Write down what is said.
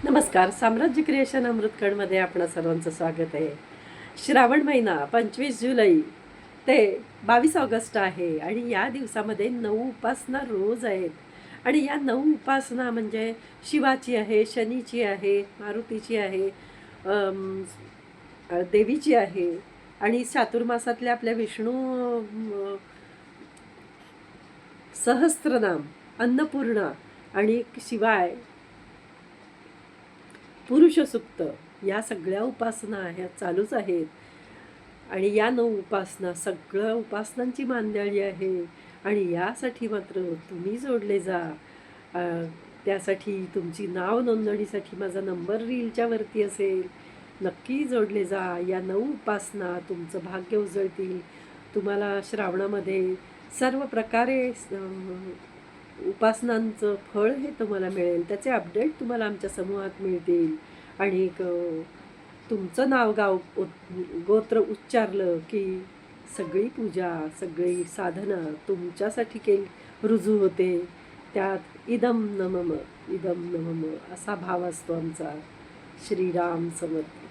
नमस्कार. साम्राज्य क्रिएशन अमृतखंडमध्ये आपणा सर्वांचं स्वागत आहे. श्रावण महिना 25 जुलै ते 22 ऑगस्ट आहे आणि या दिवसामध्ये 9 उपासना रोज आहेत. आणि या 9 उपासना म्हणजे शिवाची आहे, शनीची आहे, मारुतीची आहे, देवीची आहे आणि चातुर्मासातल्या आपल्या विष्णू सहस्त्रनाम, अन्नपूर्णा आणि शिवाय पुरुष सुक्त या सगळ्या उपासना ह्या चालूच आहेत. आणि या 9 उपासना सगळ्या उपासनांची मांदियाळी आहे. आणि यासाठी मात्र तुम्ही जोडले जा. अ, त्यासाठी तुमची नाव नोंदणीसाठी माझा नंबर रीलच्या वरती असेल. नक्की जोडले जा. या 9 उपासना तुमचं भाग्य उजळतील. तुम्हाला श्रावणामध्ये सर्व प्रकारे उपासनांचं फळ हे तुम्हाला मिळेल. त्याचे अपडेट तुम्हाला आमच्या समूहात मिळतील. आणि तुमचं नाव गाव गोत्र उच्चारलं की सगळी पूजा, सगळी साधना तुमच्यासाठी रुजू होते. त्यात इदम नमम, इदम नमम असा भाव असतो आमचा. श्रीराम समर्थ.